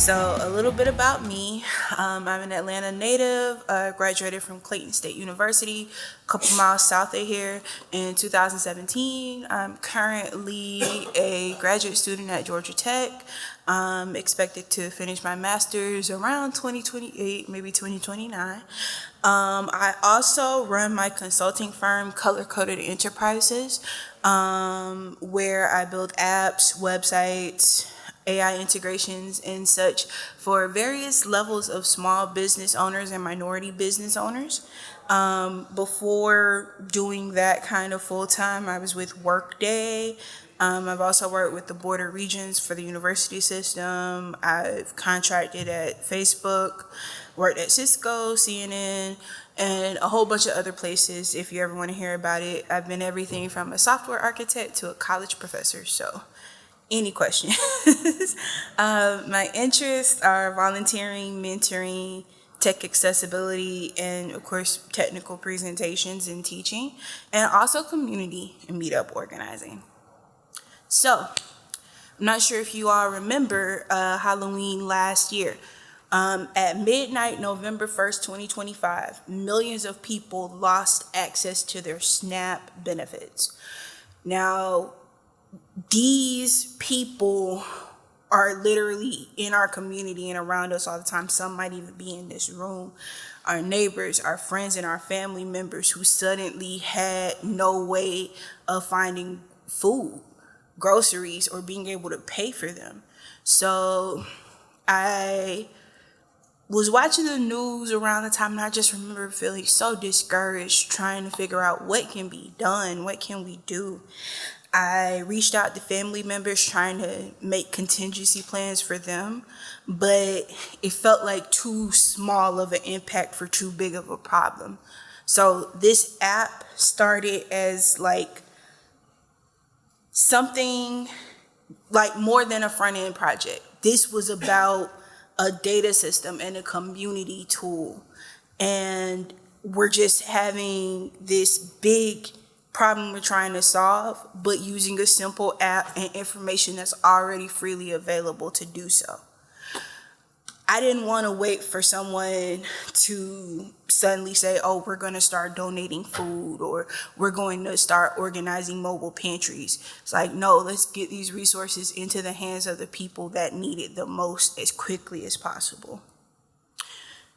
So, a little bit about me. I'm an Atlanta native, graduated from Clayton State University, a couple miles south of here in 2017. I'm currently a graduate student at Georgia Tech. I'm expected to finish my master's around 2028, maybe 2029. I also run my consulting firm, Color Coded Enterprises, where I build apps, websites, AI integrations and such for various levels of small business owners and minority business owners. Before doing that kind of full time, I was with Workday. I've also worked with the border regions for the university system. I've contracted at Facebook, worked at Cisco, CNN, and a whole bunch of other places. If you ever want to hear about it, I've been everything from a software architect to a college professor. So any questions? My interests are volunteering, mentoring, tech accessibility, and of course, technical presentations and teaching, and also community and meetup organizing. So, I'm not sure if you all remember Halloween last year. At midnight, November 1st, 2025, millions of people lost access to their SNAP benefits. Now, these people are literally in our community and around us all the time. Some might even be in this room. Our neighbors, our friends, and our family members who suddenly had no way of finding food, groceries, or being able to pay for them. So I was watching the news around the time, and I just remember feeling so discouraged, trying to figure out what can be done, what can we do. I reached out to family members trying to make contingency plans for them, but it felt like too small of an impact for too big of a problem. So this app started as like something like more than a front end project. This was about a data system and a community tool. And we're just having this big problem we're trying to solve, but using a simple app and information that's already freely available to do so. I didn't want to wait for someone to suddenly say, oh, we're going to start donating food or we're going to start organizing mobile pantries. It's like, no, let's get these resources into the hands of the people that need it the most as quickly as possible.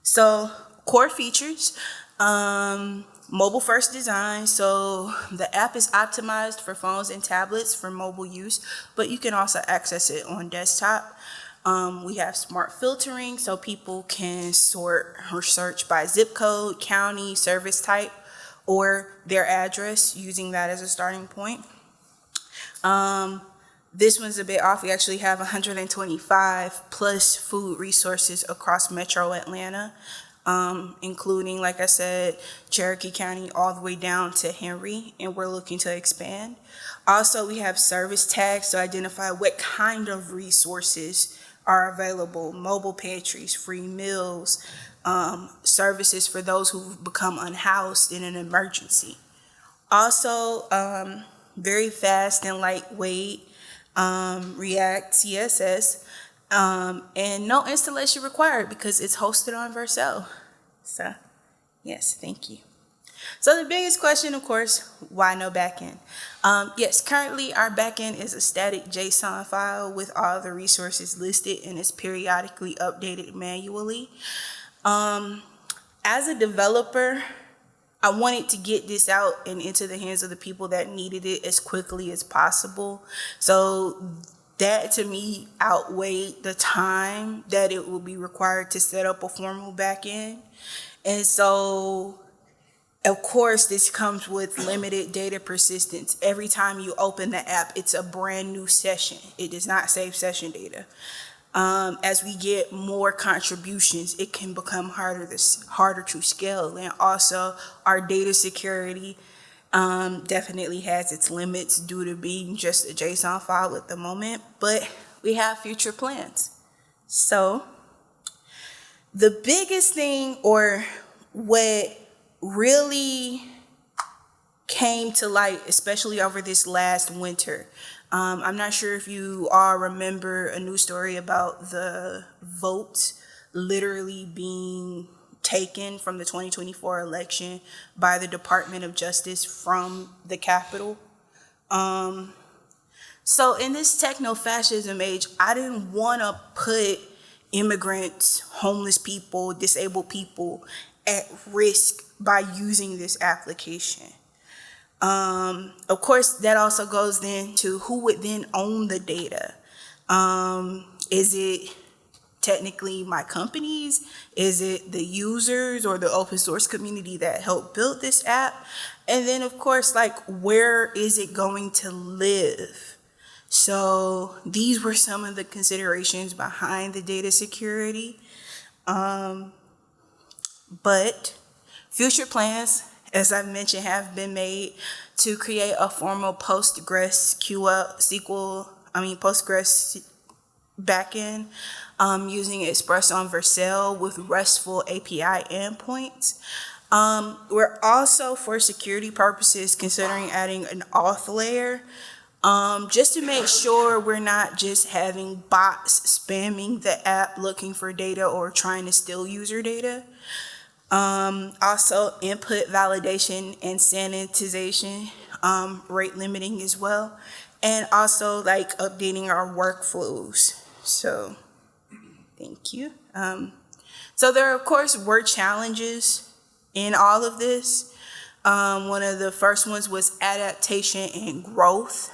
So, core features. Mobile first design, so the app is optimized for phones and tablets for mobile use, but you can also access it on desktop. We have smart filtering, so people can sort or search by zip code, county, service type, or their address, using that as a starting point. This one's a bit off. We actually have 125 plus food resources across Metro Atlanta. Including, like I said, Cherokee County all the way down to Henry, and we're looking to expand. Also, we have service tags to identify what kind of resources are available: mobile pantries, free meals, services for those who've become unhoused in an emergency. Also, very fast and lightweight React CSS. And no installation required because it's hosted on Vercel. So, yes, thank you. So the biggest question, of course, why no backend? Yes, currently our backend is a static JSON file with all the resources listed, and it's periodically updated manually. As a developer, I wanted to get this out and into the hands of the people that needed it as quickly as possible. So that to me outweighed the time that it will be required to set up a formal backend. And so, of course, this comes with limited data persistence. Every time you open the app, it's a brand new session. It does not save session data. As we get more contributions, it can become harder to scale. And also, our data security definitely has its limits due to being just a JSON file at the moment, but we have future plans. So the biggest thing, or what really came to light, especially over this last winter, I'm not sure if you all remember a news story about the votes literally being taken from the 2024 election by the Department of Justice from the Capitol. So in this techno-fascism age, I didn't want to put immigrants, homeless people, disabled people at risk by using this application. Of course, that also goes then to who would then own the data. Is it technically my companies? Is it the users or the open source community that helped build this app? And then, of course, like, where is it going to live? So these were some of the considerations behind the data security. But future plans, as I've mentioned, have been made to create a formal Postgres backend using Express on Vercel with RESTful API endpoints. We're also, for security purposes, considering adding an auth layer just to make sure we're not just having bots spamming the app looking for data or trying to steal user data. Also input validation and sanitization, rate limiting as well, and also like updating our workflows. So thank you. So there, of course, were challenges in all of this. One of the first ones was adaptation and growth.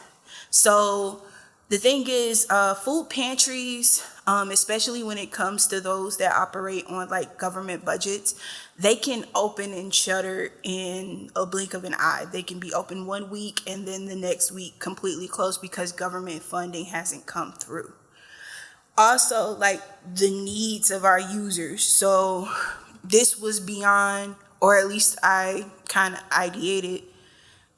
So the thing is, food pantries, especially when it comes to those that operate on like government budgets, they can open and shutter in a blink of an eye. They can be open 1 week and then the next week completely closed because government funding hasn't come through. Also, like the needs of our users. So this was beyond, or at least I kind of ideated,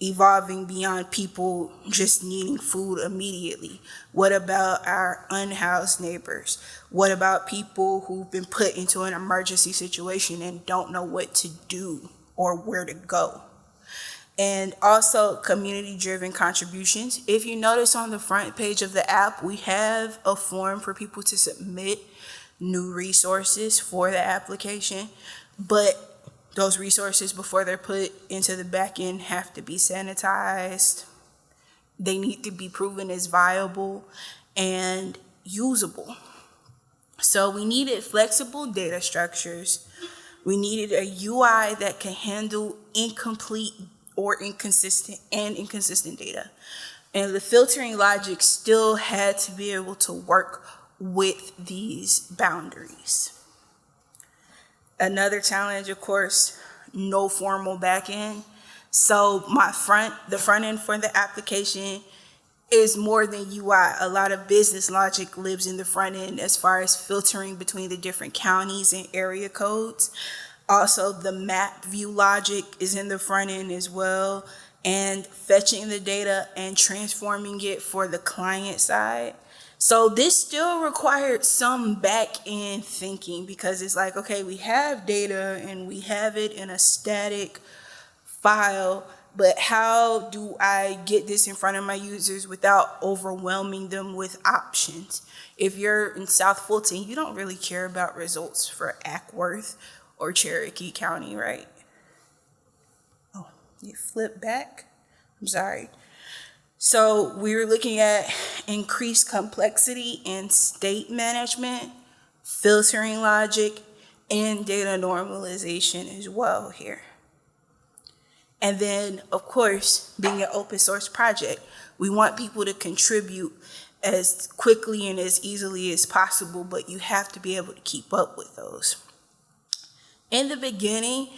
evolving beyond people just needing food immediately. What about our unhoused neighbors? What about people who've been put into an emergency situation and don't know what to do or where to go? And also community-driven contributions. If you notice on the front page of the app, we have a form for people to submit new resources for the application, but those resources, before they're put into the back end, have to be sanitized. They need to be proven as viable and usable. So we needed flexible data structures. We needed a UI that can handle incomplete or inconsistent data. And the filtering logic still had to be able to work with these boundaries. Another challenge, of course, no formal backend. So the front end for the application is more than UI. A lot of business logic lives in the front end as far as filtering between the different counties and area codes. Also, the map view logic is in the front end as well, and fetching the data and transforming it for the client side. So this still required some back-end thinking because it's like, okay, we have data and we have it in a static file, but how do I get this in front of my users without overwhelming them with options? If you're in South Fulton, you don't really care about results for Ackworth or Cherokee County, right? Oh, you flip back? I'm sorry. So we were looking at increased complexity in state management, filtering logic, and data normalization as well here. And then, of course, being an open source project, we want people to contribute as quickly and as easily as possible, but you have to be able to keep up with those. In the beginning,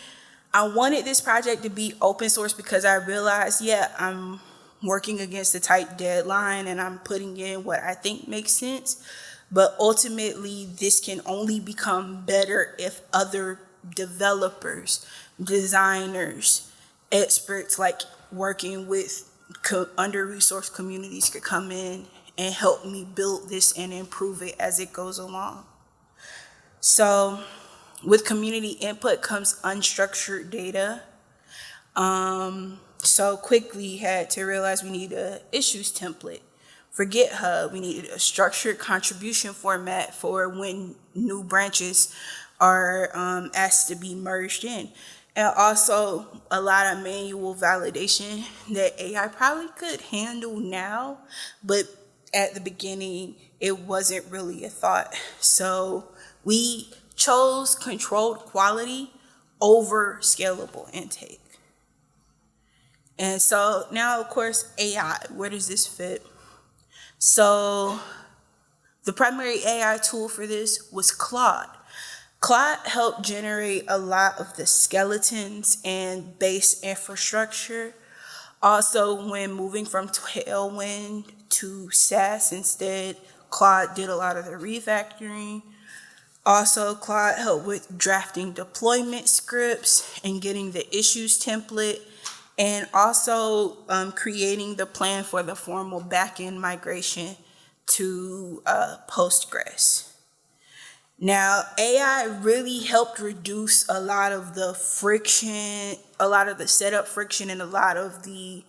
I wanted this project to be open source because I realized, I'm working against a tight deadline and I'm putting in what I think makes sense. But ultimately, this can only become better if other developers, designers, experts like working with under-resourced communities could come in and help me build this and improve it as it goes along. So with community input comes unstructured data. So quickly had to realize we need a issues template. For GitHub, we needed a structured contribution format for when new branches are asked to be merged in. And also a lot of manual validation that AI probably could handle now, but at the beginning, it wasn't really a thought. So we chose controlled quality over scalable intake. And so now, of course, AI, where does this fit? So the primary AI tool for this was Claude. Claude helped generate a lot of the skeletons and base infrastructure. Also, when moving from Tailwind to SAS instead, Claude did a lot of the refactoring. Also, Claude helped with drafting deployment scripts and getting the issues template, and also creating the plan for the formal backend migration to Postgres. Now, AI really helped reduce a lot of the friction, a lot of the setup friction, and a lot of the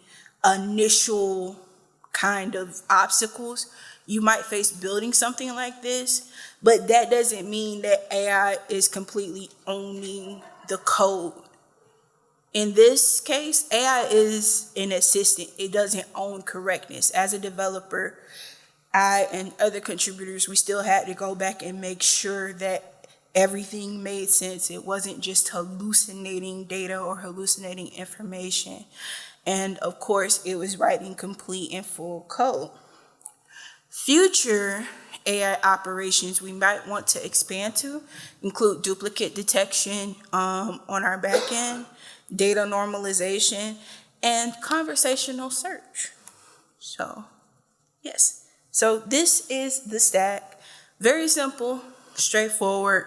initial kind of obstacles you might face building something like this. But that doesn't mean that AI is completely owning the code. In this case, AI is an assistant. It doesn't own correctness. As a developer, I and other contributors, we still had to go back and make sure that everything made sense. It wasn't just hallucinating data or hallucinating information. And of course, it was writing complete and full code. Future AI operations we might want to expand to include duplicate detection on our back end, data normalization, and conversational search. So, yes. So this is the stack. Very simple, straightforward.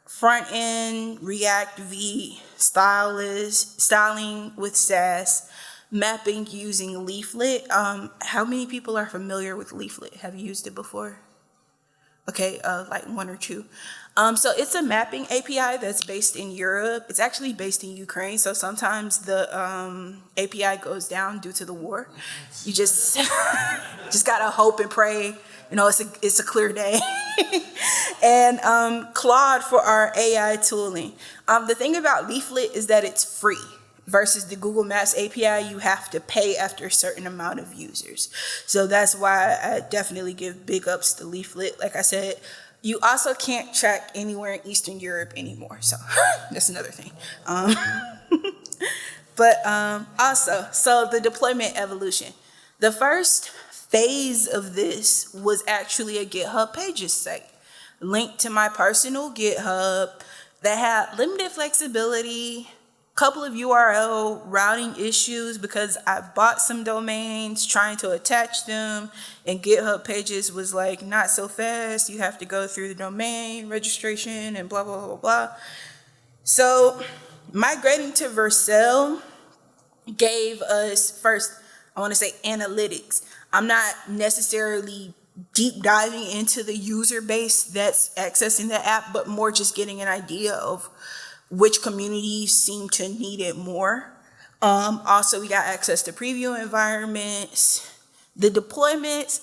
Front end, React V, styling with SAS, mapping using Leaflet. How many people are familiar with Leaflet? Have you used it before? Okay, like one or two. So it's a mapping API that's based in Europe. It's actually based in Ukraine. So sometimes the API goes down due to the war. You just gotta hope and pray. You know, it's a clear day. And Claude for our AI tooling. The thing about Leaflet is that it's free. Versus the Google Maps API, you have to pay after a certain amount of users. So that's why I definitely give big ups to Leaflet. Like I said, you also can't track anywhere in Eastern Europe anymore. So that's another thing. Also, so the deployment evolution. The first phase of this was actually a GitHub Pages site linked to my personal GitHub that had limited flexibility, couple of URL routing issues because I bought some domains trying to attach them, and GitHub Pages was like, not so fast, you have to go through the domain registration and blah, blah, blah, blah. So migrating to Vercel gave us first, I want to say analytics. I'm not necessarily deep diving into the user base that's accessing the app, but more just getting an idea of which communities seem to need it more. Also, we got access to preview environments. The deployments,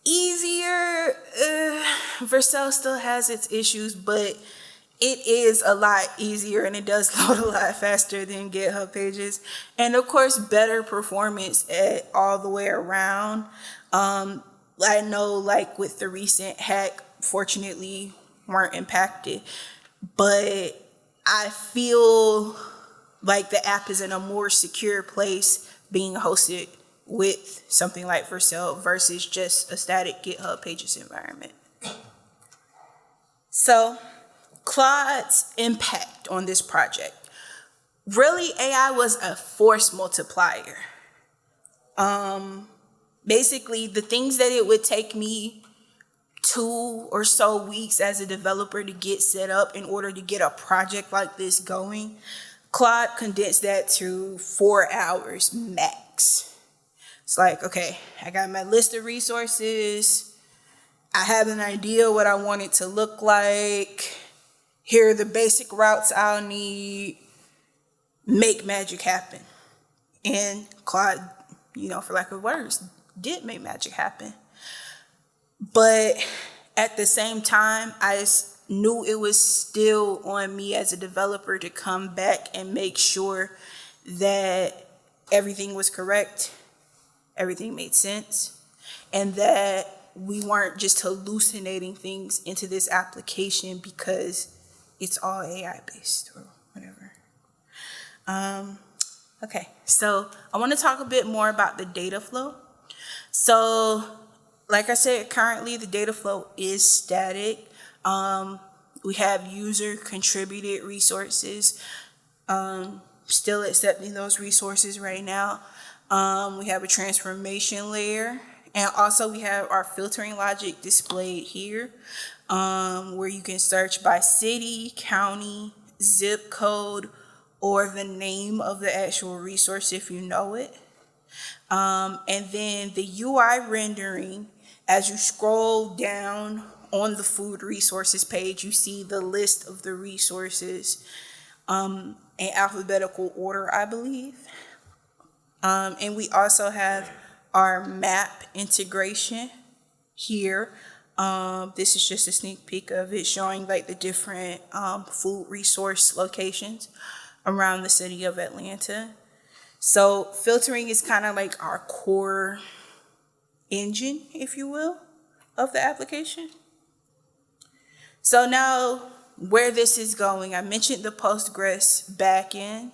easier. Vercel still has its issues, but it is a lot easier and it does load a lot faster than GitHub Pages. And of course, better performance all the way around. I know like with the recent hack, fortunately weren't impacted, but I feel like the app is in a more secure place being hosted with something like Vercel versus just a static GitHub Pages environment. So, Claude's impact on this project. Really, AI was a force multiplier. Basically, the things that it would take me 2 or so weeks as a developer to get set up in order to get a project like this going, Claude condensed that to 4 hours max. It's like, okay, I got my list of resources. I have an idea what I want it to look like. Here are the basic routes I'll need. Make magic happen. And Claude, for lack of words, did make magic happen. But at the same time, knew it was still on me as a developer to come back and make sure that everything was correct, everything made sense, and that we weren't just hallucinating things into this application because it's all AI based or whatever. Okay, so I want to talk a bit more about the data flow. So, like I said, currently the data flow is static. We have user contributed resources, still accepting those resources right now. We have a transformation layer, and also we have our filtering logic displayed here, where you can search by city, county, zip code, or the name of the actual resource if you know it. And then the UI rendering, as you scroll down on the food resources page, you see the list of the resources in alphabetical order, I believe. And we also have our map integration here. This is just a sneak peek of it, showing like the different food resource locations around the city of Atlanta. So filtering is kind of like our core engine, if you will, of the application. So now where this is going, I mentioned the Postgres backend.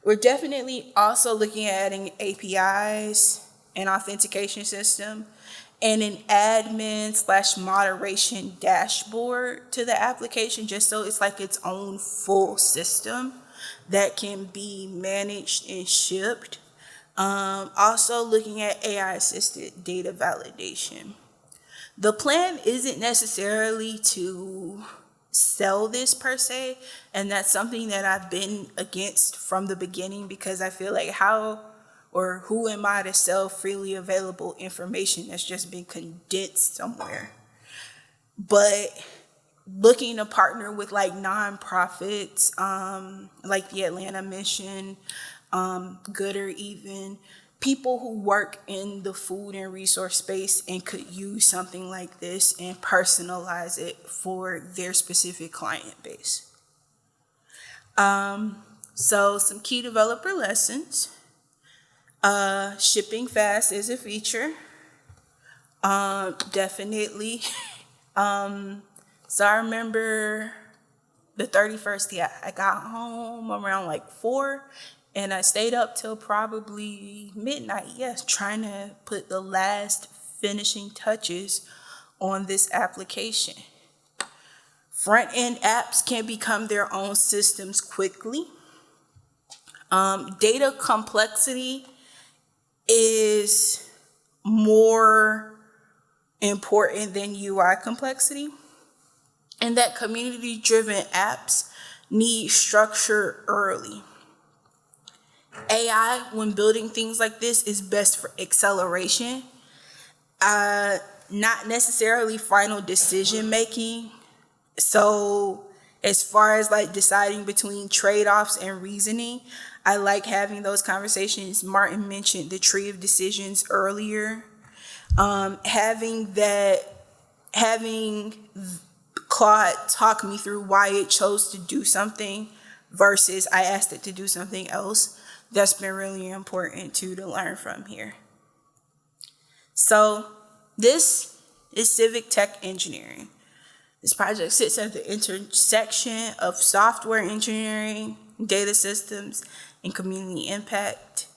We're definitely also looking at adding APIs, an authentication system, and an admin/moderation dashboard to the application, just so it's like its own full system that can be managed and shipped. Also looking at AI-assisted data validation. The plan isn't necessarily to sell this per se, and that's something that I've been against from the beginning, because I feel like who am I to sell freely available information that's just been condensed somewhere? But looking to partner with like nonprofits, like the Atlanta Mission, Gooder, even people who work in the food and resource space and could use something like this and personalize it for their specific client base. So some key developer lessons. Shipping fast is a feature. Definitely. So I remember the 31st, I got home around like 4, and I stayed up till probably midnight, trying to put the last finishing touches on this application. Front-end apps can become their own systems quickly. Data complexity is more important than UI complexity, and that community-driven apps need structure early. AI, when building things like this, is best for acceleration, not necessarily final decision making. So as far as like deciding between trade-offs and reasoning, I like having those conversations. Martin mentioned the tree of decisions earlier. Having Claude talk me through why it chose to do something versus I asked it to do something else, that's been really important too to learn from here. So this is civic tech engineering. This project sits at the intersection of software engineering, data systems, and community impact.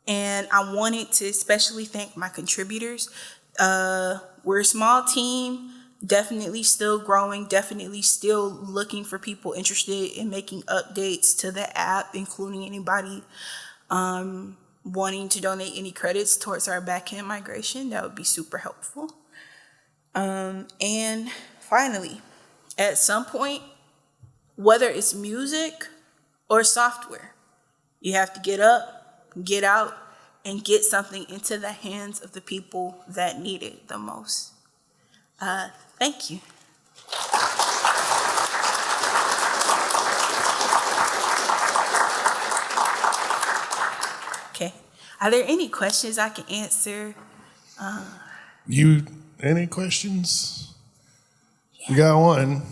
And I wanted to especially thank my contributors. We're a small team, definitely still growing, definitely still looking for people interested in making updates to the app, including anybody wanting to donate any credits towards our backend migration. That would be super helpful. And finally, at some point, whether it's music or software, you have to get up, get out, and get something into the hands of the people that need it the most. Thank you. Okay. Are there any questions I can answer? You Any questions? You got one.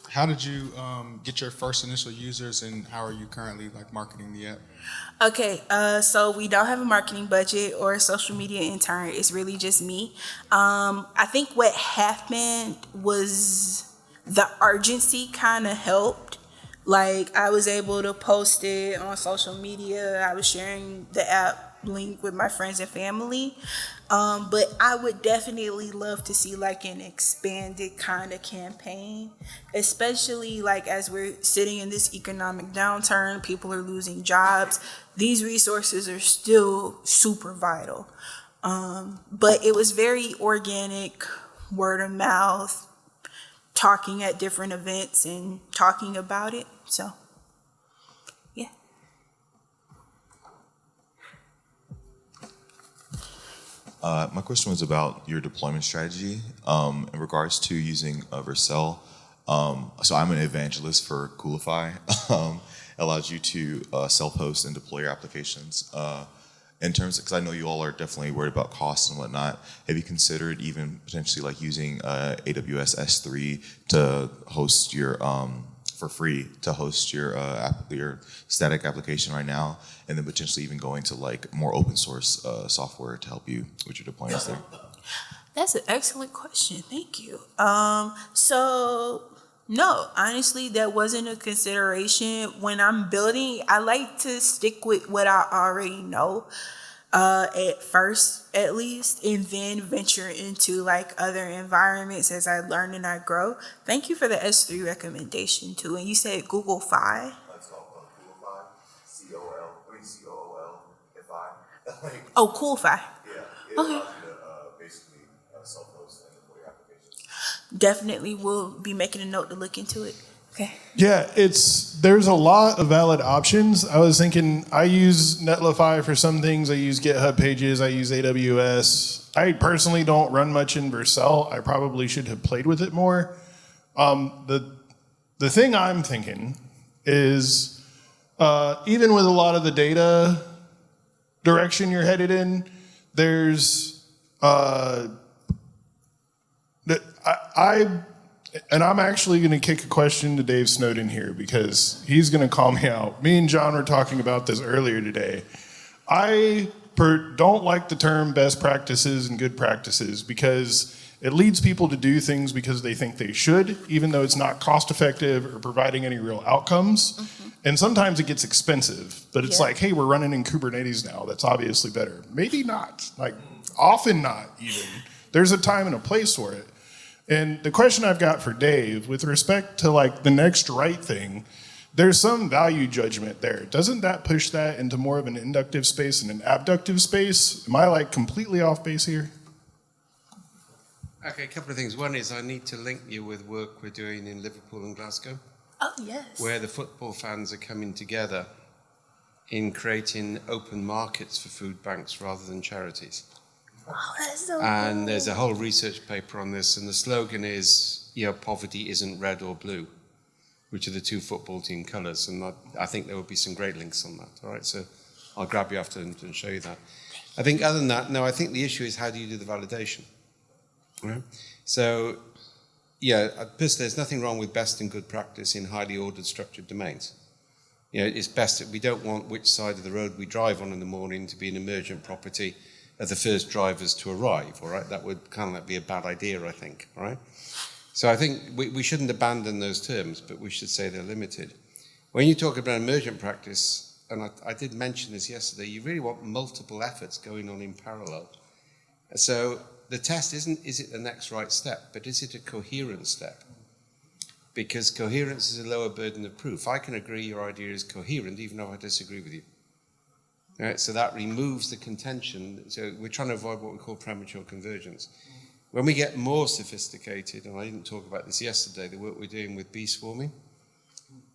How did you get your first initial users, and how are you currently marketing the app? Okay, so we don't have a marketing budget or a social media intern. It's really just me. I think what happened was the urgency kind of helped. Like, I was able to post it on social media. I was sharing the app link with my friends and family. But I would definitely love to see like an expanded kind of campaign, especially like as we're sitting in this economic downturn, people are losing jobs. These resources are still super vital. But it was very organic, word of mouth, talking at different events and talking about it. So, yeah. My question was about your deployment strategy in regards to using Vercel. So I'm an evangelist for Coolify. Allows you to self-host and deploy your applications. In terms, because I know you all are definitely worried about costs and whatnot. Have you considered even potentially like using AWS S3 to host your for free to host your static application right now, and then potentially even going to like more open source software to help you with your deployments there? That's an excellent question. Thank you. So no, honestly, that wasn't a consideration. When I'm building, I like to stick with what I already know, at first, at least, and then venture into like other environments as I learn and I grow. Thank you for the S3 recommendation too. And you said Google Fi. It's called Coolify, COOLFI. Oh, Cool Fi. Yeah, it Okay. allows you to basically self-host and deploy your applications. Definitely will be making a note to look into it. Okay. Yeah, there's a lot of valid options. I was thinking I use Netlify for some things. I use GitHub Pages. I use AWS. I personally don't run much in Vercel. I probably should have played with it more. The thing I'm thinking is even with a lot of the data direction you're headed in, there's and I'm actually going to kick a question to Dave Snowden here because he's going to call me out. Me and John were talking about this earlier today. I don't like the term best practices and good practices because it leads people to do things because they think they should, even though it's not cost effective or providing any real outcomes. Mm-hmm. And sometimes it gets expensive, but it's like, hey, we're running in Kubernetes now. That's obviously better. Maybe not. Like, often not even. There's a time and a place for it. And the question I've got for Dave, with respect to like the next right thing, there's some value judgment there. Doesn't that push that into more of an inductive space and an abductive space? Am I like completely off base here? Okay, a couple of things. One is I need to link you with work we're doing in Liverpool and Glasgow. Oh, yes. Where the football fans are coming together in creating open markets for food banks rather than charities. Oh, that's so And cool. there's a whole research paper on this, and the slogan is, poverty isn't red or blue, which are the two football team colours, and I think there will be some great links on that, all right? So I'll grab you after and show you that. I think other than that, no, I think the issue is how do you do the validation, right? So, personally, there's nothing wrong with best and good practice in highly ordered structured domains. It's best that we don't want which side of the road we drive on in the morning to be an emergent property are the first drivers to arrive, all right? That would kind of like be a bad idea, I think, all right? So I think we shouldn't abandon those terms, but we should say they're limited. When you talk about emergent practice, and I did mention this yesterday, you really want multiple efforts going on in parallel. So the test isn't, is it the next right step, but is it a coherent step? Because coherence is a lower burden of proof. I can agree your idea is coherent, even though I disagree with you. Right, so that removes the contention. So we're trying to avoid what we call premature convergence. When we get more sophisticated, and I didn't talk about this yesterday, the work we're doing with bee swarming,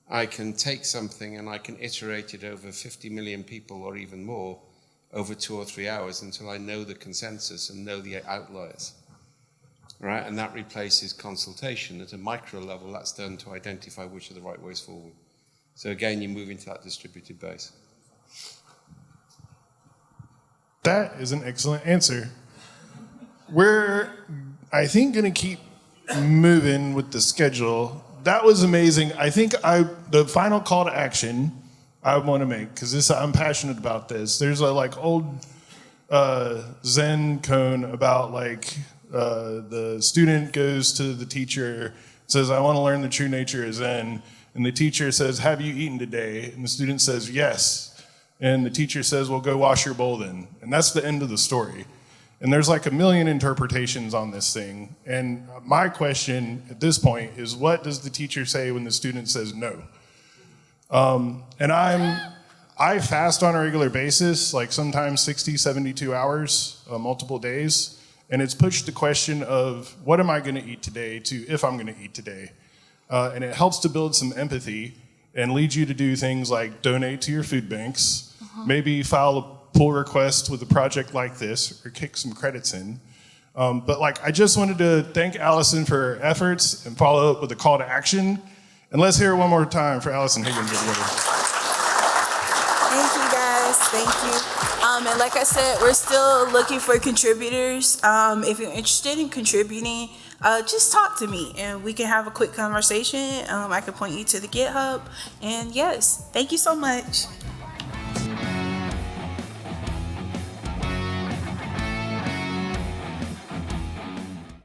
I can take something and I can iterate it over 50 million people or even more over 2 or 3 hours until I know the consensus and know the outliers. Right, and that replaces consultation. At a micro level, that's done to identify which are the right ways forward. So again, you move into that distributed base. That is an excellent answer. we're, I think, going to keep moving with the schedule. That was amazing. I think the final call to action I want to make, because I'm passionate about this. There's a old Zen cone about the student goes to the teacher, says, I want to learn the true nature of Zen. And the teacher says, have you eaten today? And the student says, yes. And the teacher says, well, go wash your bowl then. And that's the end of the story. And there's a million interpretations on this thing. And my question at this point is, what does the teacher say when the student says no? And I fast on a regular basis, sometimes 60, 72 hours, multiple days. And it's pushed the question of what am I going to eat today to if I'm going to eat today. And it helps to build some empathy and lead you to do things like donate to your food banks, maybe file a pull request with a project like this, or kick some credits in. But I just wanted to thank Allison for her efforts and follow up with a call to action. And let's hear it one more time for Allison Higgins. Thank you, guys. Thank you. And like I said, we're still looking for contributors. If you're interested in contributing, just talk to me and we can have a quick conversation. I can point you to the GitHub. And yes, thank you so much.